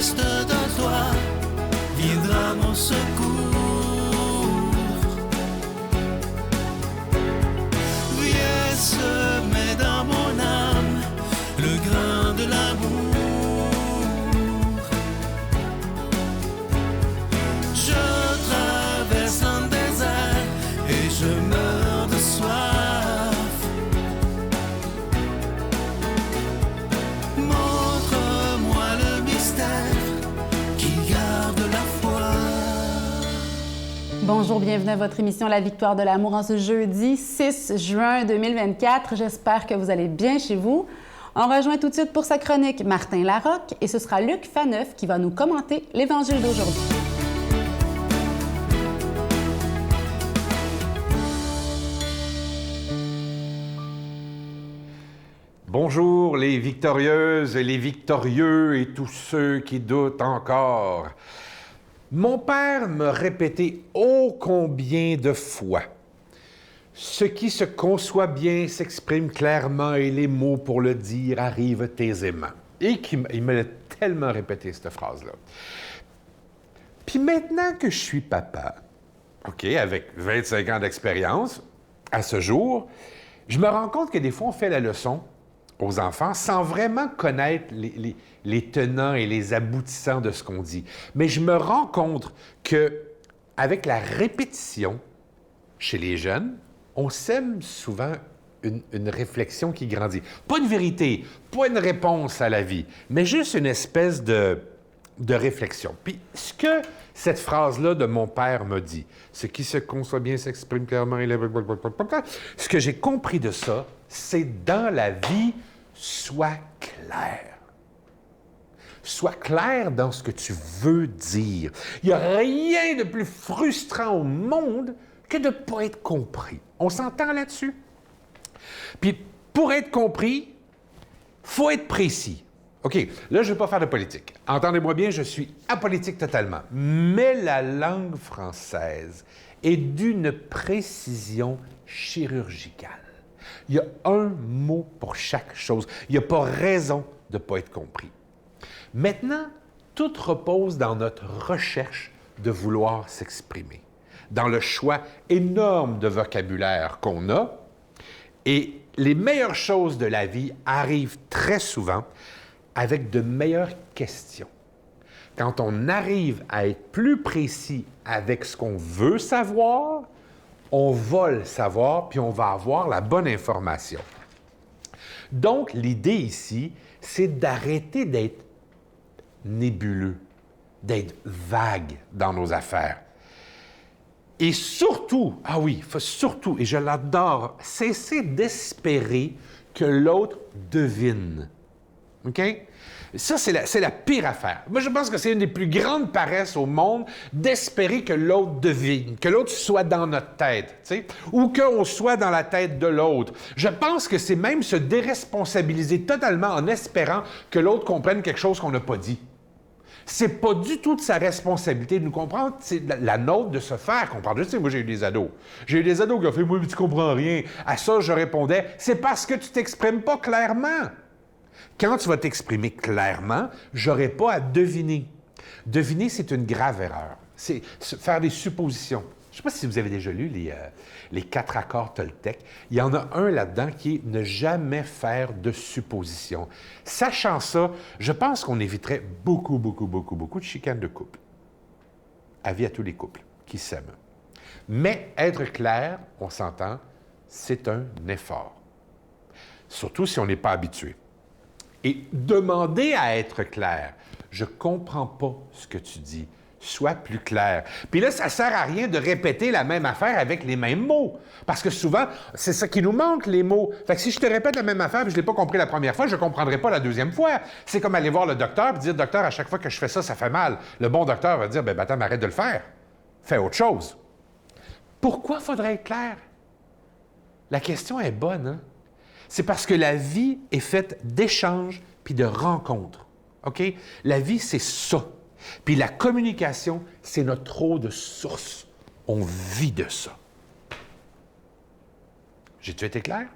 geste de toi viendra mon secours. Viens semer dans mon âme le grain de l'amour. Je traverse un désert et je meurs de soif. Montre-moi le mystère qui garde la foi. Bonjour, bienvenue à votre émission La Victoire de l'amour en ce jeudi 6 juin 2024. J'espère que vous allez bien chez vous. On rejoint tout de suite pour sa chronique Martin Larocque et ce sera Luc Faneuf qui va nous commenter l'Évangile d'aujourd'hui. Bonjour les victorieuses et les victorieux et tous ceux qui doutent encore. Mon père me répétait ô combien de fois « Ce qui se conçoit bien s'exprime clairement et les mots pour le dire arrivent aisément. » Et il me l'a tellement répété, cette phrase-là. Puis maintenant que je suis papa, OK, avec 25 ans d'expérience, à ce jour, je me rends compte que des fois, on fait la leçon aux enfants sans vraiment connaître les tenants et les aboutissants de ce qu'on dit. Mais je me rends compte qu'avec la répétition, chez les jeunes, on sème souvent une réflexion qui grandit. Pas une vérité, pas une réponse à la vie, mais juste une espèce de réflexion. Puis ce que cette phrase-là de mon père m'a dit, ce qui se conçoit bien s'exprime clairement, ce que j'ai compris de ça, c'est dans la vie, sois clair. Sois clair dans ce que tu veux dire. Il n'y a rien de plus frustrant au monde que de ne pas être compris. On s'entend là-dessus? Puis, pour être compris, il faut être précis. OK, là, je ne veux pas faire de politique. Entendez-moi bien, je suis apolitique totalement. Mais la langue française est d'une précision chirurgicale. Il y a un mot pour chaque chose. Il n'y a pas raison de ne pas être compris. Maintenant, tout repose dans notre recherche de vouloir s'exprimer, dans le choix énorme de vocabulaire qu'on a. Et les meilleures choses de la vie arrivent très souvent avec de meilleures questions. Quand on arrive à être plus précis avec ce qu'on veut savoir, on va le savoir, puis on va avoir la bonne information. Donc, l'idée ici, c'est d'arrêter d'être nébuleux, d'être vague dans nos affaires. Et surtout, ah oui, faut surtout, et je l'adore, cesser d'espérer que l'autre devine. OK? Ça, c'est la pire affaire. Moi, je pense que c'est une des plus grandes paresses au monde d'espérer que l'autre devine, que l'autre soit dans notre tête, tu sais, ou qu'on soit dans la tête de l'autre. Je pense que c'est même se déresponsabiliser totalement en espérant que l'autre comprenne quelque chose qu'on n'a pas dit. C'est pas du tout de sa responsabilité de nous comprendre, c'est la nôtre de se faire comprendre. Je sais, moi, j'ai eu des ados. J'ai eu des ados qui ont fait « Moi, mais tu comprends rien ». À ça, je répondais « C'est parce que tu t'exprimes pas clairement ». Quand tu vas t'exprimer clairement, j'aurai pas à deviner. Deviner, c'est une grave erreur. C'est faire des suppositions. Je ne sais pas si vous avez déjà lu les 4 accords Toltec. Il y en a un là-dedans qui est « ne jamais faire de suppositions ». Sachant ça, je pense qu'on éviterait beaucoup de chicanes de couple. Avis à tous les couples qui s'aiment. Mais être clair, on s'entend, c'est un effort. Surtout si on n'est pas habitué. Et demander à être clair. Je comprends pas ce que tu dis. Sois plus clair. Puis là, ça sert à rien de répéter la même affaire avec les mêmes mots. Parce que souvent, c'est ça qui nous manque, les mots. Fait que si je te répète la même affaire et je l'ai pas compris la première fois, je comprendrai pas la deuxième fois. C'est comme aller voir le docteur et dire « Docteur, à chaque fois que je fais ça, ça fait mal. » Le bon docteur va dire « Ben, attends, mais arrête de le faire. Fais autre chose. » Pourquoi faudrait être clair? La question est bonne, hein? C'est parce que la vie est faite d'échanges puis de rencontres. OK? La vie, c'est ça. Puis la communication, c'est notre eau de source. On vit de ça. J'ai-tu été clair?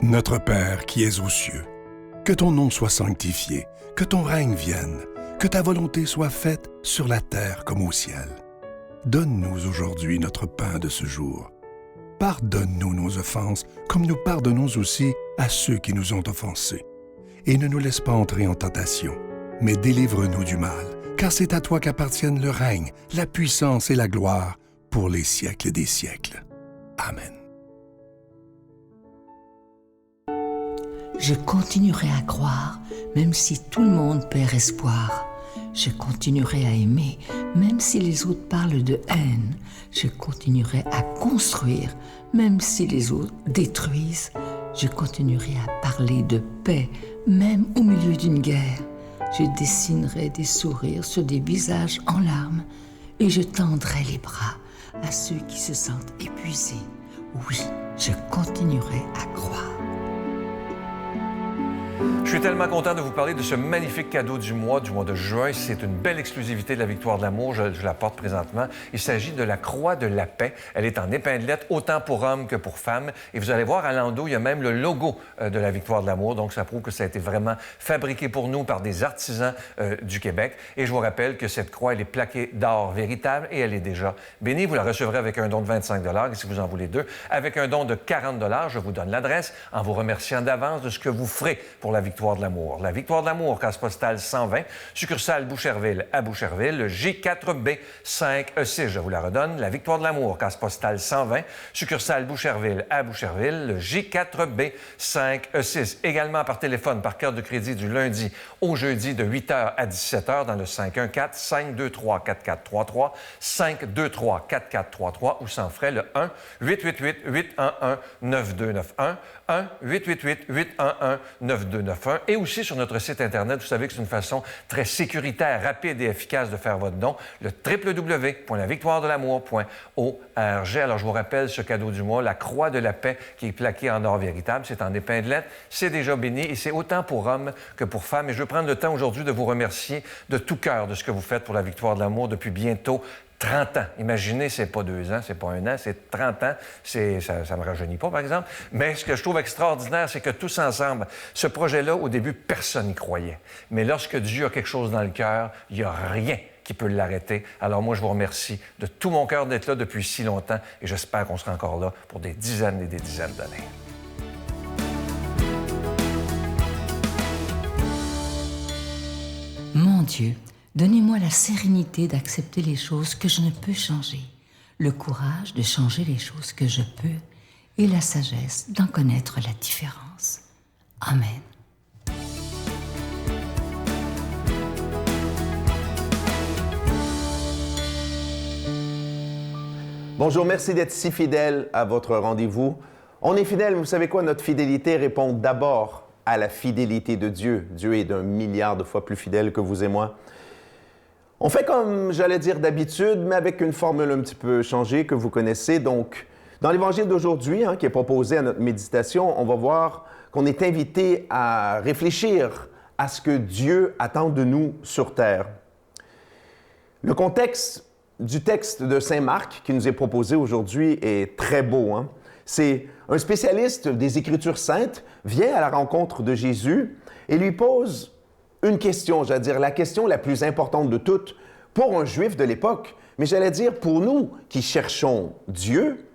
Notre Père qui es aux cieux, que ton nom soit sanctifié, que ton règne vienne, que ta volonté soit faite sur la terre comme au ciel. Donne-nous aujourd'hui notre pain de ce jour. Pardonne-nous nos offenses, comme nous pardonnons aussi à ceux qui nous ont offensés. Et ne nous laisse pas entrer en tentation, mais délivre-nous du mal, car c'est à toi qu'appartiennent le règne, la puissance et la gloire pour les siècles des siècles. Amen. Je continuerai à croire, même si tout le monde perd espoir. Je continuerai à aimer, même si les autres parlent de haine. Je continuerai à construire, même si les autres détruisent. Je continuerai à parler de paix, même au milieu d'une guerre. Je dessinerai des sourires sur des visages en larmes et je tendrai les bras à ceux qui se sentent épuisés. Oui, je continuerai à croire. Je suis tellement content de vous parler de ce magnifique cadeau du mois de juin. C'est une belle exclusivité de la Victoire de l'amour. Je la porte présentement. Il s'agit de la Croix de la paix. Elle est en épinglette, autant pour hommes que pour femmes. Et vous allez voir, à l'endos, il y a même le logo de la Victoire de l'amour. Donc, ça prouve que ça a été vraiment fabriqué pour nous par des artisans du Québec. Et je vous rappelle que cette croix, elle est plaquée d'or véritable et elle est déjà bénie. Vous la recevrez avec un don de 25 $ et si vous en voulez deux, avec un don de 40 $, je vous donne l'adresse en vous remerciant d'avance de ce que vous ferez pour la Victoire de l'amour. La Victoire de l'amour, case postale 120, succursale Boucherville à Boucherville, le J4B 5E6. Je vous la redonne. La Victoire de l'amour, case postale 120, succursale Boucherville à Boucherville, le J4B 5E6. Également par téléphone, par carte de crédit du lundi au jeudi de 8h à 17h dans le 514-523-4433, 523-4433 ou sans frais le 1-888-811-9291, 1-888-811-9291 et aussi sur notre site Internet. Vous savez que c'est une façon très sécuritaire, rapide et efficace de faire votre don, le www.lavictoiredelamour.org. Alors, je vous rappelle ce cadeau du mois, la Croix de la paix qui est plaquée en or véritable. C'est en épinglette, c'est déjà béni et c'est autant pour hommes que pour femmes. Et je veux prendre le temps aujourd'hui de vous remercier de tout cœur de ce que vous faites pour la Victoire de l'amour depuis bientôt 30 ans. Imaginez, c'est pas 2 ans, c'est pas 1 an, c'est 30 ans. Ça me rajeunit pas, par exemple. Mais ce que je trouve extraordinaire, c'est que tous ensemble, ce projet-là, au début, personne n'y croyait. Mais lorsque Dieu a quelque chose dans le cœur, il n'y a rien qui peut l'arrêter. Alors moi, je vous remercie de tout mon cœur d'être là depuis si longtemps et j'espère qu'on sera encore là pour des dizaines et des dizaines d'années. Mon Dieu, donnez-moi la sérénité d'accepter les choses que je ne peux changer, le courage de changer les choses que je peux et la sagesse d'en connaître la différence. Amen. Bonjour, merci d'être si fidèle à votre rendez-vous. On est fidèle, vous savez quoi? Notre fidélité répond d'abord à la fidélité de Dieu. Dieu est d'1 milliard de fois plus fidèle que vous et moi. On fait comme, j'allais dire d'habitude, mais avec une formule un petit peu changée que vous connaissez. Donc, dans l'Évangile d'aujourd'hui, qui est proposé à notre méditation, on va voir qu'on est invité à réfléchir à ce que Dieu attend de nous sur terre. Le contexte du texte de Saint Marc qui nous est proposé aujourd'hui est très beau. C'est un spécialiste des Écritures saintes vient à la rencontre de Jésus et lui pose une question, j'allais dire la question la plus importante de toutes pour un Juif de l'époque, mais j'allais dire pour nous qui cherchons Dieu,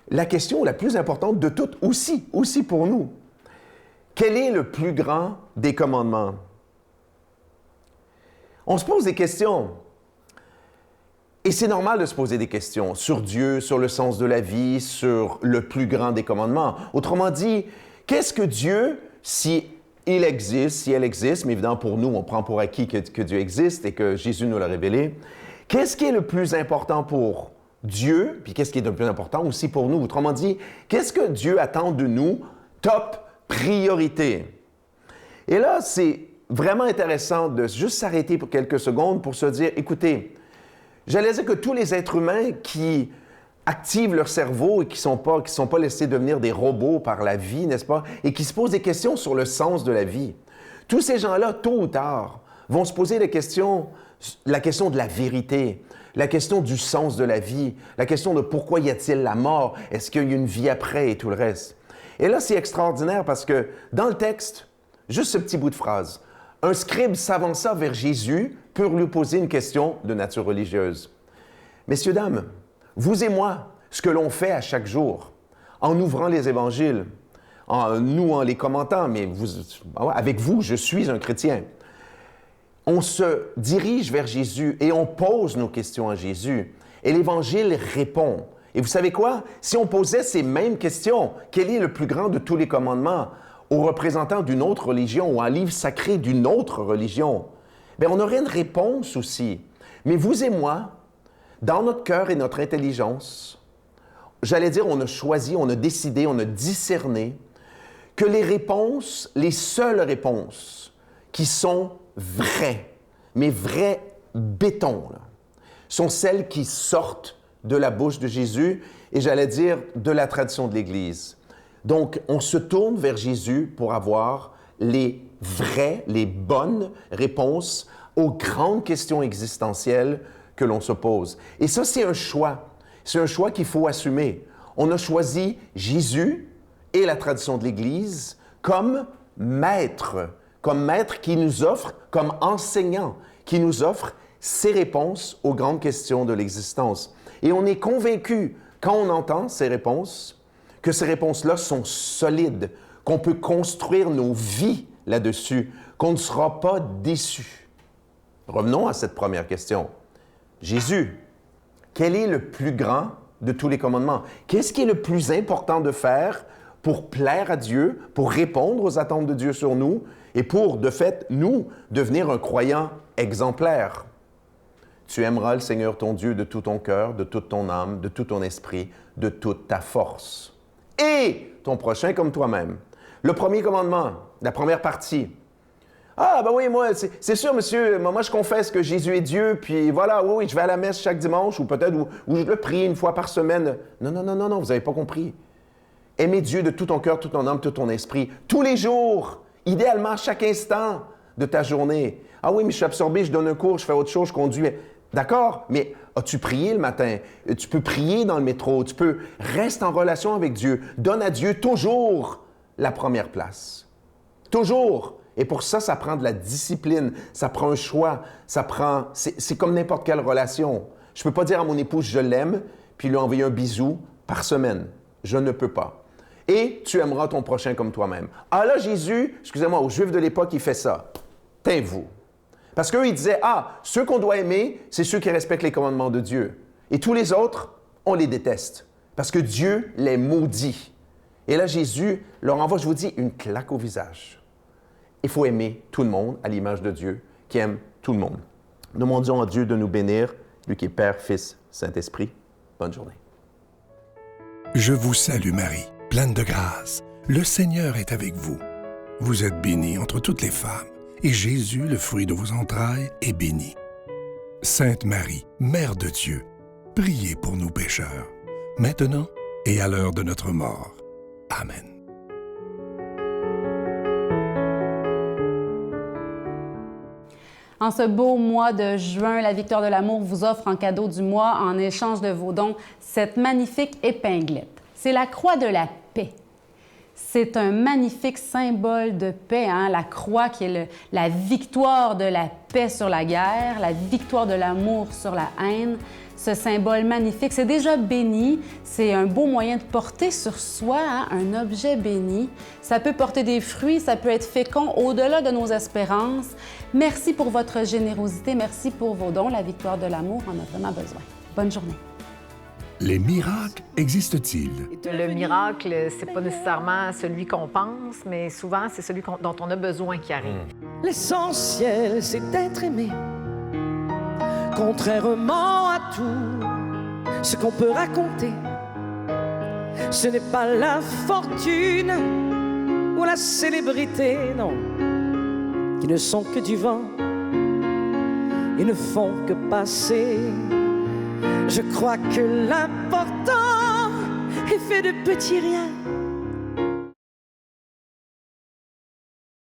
la question la plus importante de toutes aussi pour nous. Quel est le plus grand des commandements? On se pose des questions. Et c'est normal de se poser des questions sur Dieu, sur le sens de la vie, sur le plus grand des commandements. Autrement dit, qu'est-ce que Dieu, si elle existe, mais évidemment pour nous, on prend pour acquis que Dieu existe et que Jésus nous l'a révélé, qu'est-ce qui est le plus important pour Dieu, puis qu'est-ce qui est le plus important aussi pour nous? Autrement dit, qu'est-ce que Dieu attend de nous? Top priorité. Et là, c'est vraiment intéressant de juste s'arrêter pour quelques secondes pour se dire, écoutez, j'allais dire que tous les êtres humains qui activent leur cerveau et qui ne sont pas laissés devenir des robots par la vie, n'est-ce pas, et qui se posent des questions sur le sens de la vie, tous ces gens-là, tôt ou tard, vont se poser la question de la vérité, la question du sens de la vie, la question de pourquoi y a-t-il la mort, est-ce qu'il y a une vie après et tout le reste. Et là, c'est extraordinaire parce que dans le texte, juste ce petit bout de phrase, Un scribe s'avança vers Jésus pour lui poser une question de nature religieuse. « Messieurs, dames, vous et moi, ce que l'on fait à chaque jour, en ouvrant les évangiles, nous en les commentant, mais avec vous, je suis un chrétien. On se dirige vers Jésus et on pose nos questions à Jésus. Et l'Évangile répond. Et vous savez quoi? Si on posait ces mêmes questions, quel est le plus grand de tous les commandements aux représentants d'une autre religion ou un livre sacré d'une autre religion, bien, on aurait une réponse aussi. Mais vous et moi, dans notre cœur et notre intelligence, j'allais dire, on a choisi, on a décidé, on a discerné que les réponses, les seules réponses qui sont vraies, mais vraies béton, là, sont celles qui sortent de la bouche de Jésus et j'allais dire de la tradition de l'Église. Donc, on se tourne vers Jésus pour avoir les vraies, les bonnes réponses aux grandes questions existentielles que l'on se pose. Et ça, c'est un choix. C'est un choix qu'il faut assumer. On a choisi Jésus et la tradition de l'Église comme maître qui nous offre, comme enseignant, qui nous offre ses réponses aux grandes questions de l'existence. Et on est convaincu, quand on entend ces réponses, que ces réponses-là sont solides, qu'on peut construire nos vies là-dessus, qu'on ne sera pas déçus. Revenons à cette première question. Jésus, quel est le plus grand de tous les commandements? Qu'est-ce qui est le plus important de faire pour plaire à Dieu, pour répondre aux attentes de Dieu sur nous et pour, de fait, nous, devenir un croyant exemplaire? Tu aimeras le Seigneur ton Dieu de tout ton cœur, de toute ton âme, de tout ton esprit, de toute ta force. Et ton prochain comme toi-même. Le premier commandement, la première partie. Ah, ben oui, moi, c'est sûr, monsieur, moi, je confesse que Jésus est Dieu, puis voilà, oui, je vais à la messe chaque dimanche, ou peut-être, ou je le prie une fois par semaine. Non, vous n'avez pas compris. Aimer Dieu de tout ton cœur, toute ton âme, tout ton esprit, tous les jours, idéalement, chaque instant de ta journée. Ah oui, mais je suis absorbé, je donne un cours, je fais autre chose, je conduis. D'accord, mais as-tu prié le matin? Tu peux prier dans le métro, reste en relation avec Dieu. Donne à Dieu toujours la première place. Toujours. Et pour ça, ça prend de la discipline, ça prend un choix, c'est comme n'importe quelle relation. Je ne peux pas dire à mon épouse « je l'aime » puis lui envoyer un bisou par semaine. Je ne peux pas. Et tu aimeras ton prochain comme toi-même. Ah là, Jésus, excusez-moi, aux Juifs de l'époque, il fait ça. Tais-vous. Parce qu'eux, ils disaient, ceux qu'on doit aimer, c'est ceux qui respectent les commandements de Dieu. Et tous les autres, on les déteste. Parce que Dieu les maudit. Et là, Jésus leur envoie, je vous dis, une claque au visage. Il faut aimer tout le monde à l'image de Dieu, qui aime tout le monde. Nous demandons à Dieu de nous bénir, lui qui est Père, Fils, Saint-Esprit. Bonne journée. Je vous salue Marie, pleine de grâce. Le Seigneur est avec vous. Vous êtes bénie entre toutes les femmes. Et Jésus, le fruit de vos entrailles, est béni. Sainte Marie, Mère de Dieu, priez pour nous pécheurs, maintenant et à l'heure de notre mort. Amen. En ce beau mois de juin, la Victoire de l'amour vous offre en cadeau du mois, en échange de vos dons, cette magnifique épinglette. C'est la croix de la paix. C'est un magnifique symbole de paix, hein? La croix qui est la victoire de la paix sur la guerre, la victoire de l'amour sur la haine. Ce symbole magnifique, c'est déjà béni. C'est un beau moyen de porter sur soi, hein, un objet béni. Ça peut porter des fruits, ça peut être fécond au-delà de nos espérances. Merci pour votre générosité, merci pour vos dons. La Victoire de l'amour en a vraiment besoin. Bonne journée. Les miracles existent-ils? Le miracle, c'est pas nécessairement celui qu'on pense, mais souvent, c'est celui dont on a besoin qui arrive. L'essentiel, c'est d'être aimé. Contrairement à tout ce qu'on peut raconter, ce n'est pas la fortune ou la célébrité, non, qui ne sont que du vent et ne font que passer. Je crois que l'important est fait de petits riens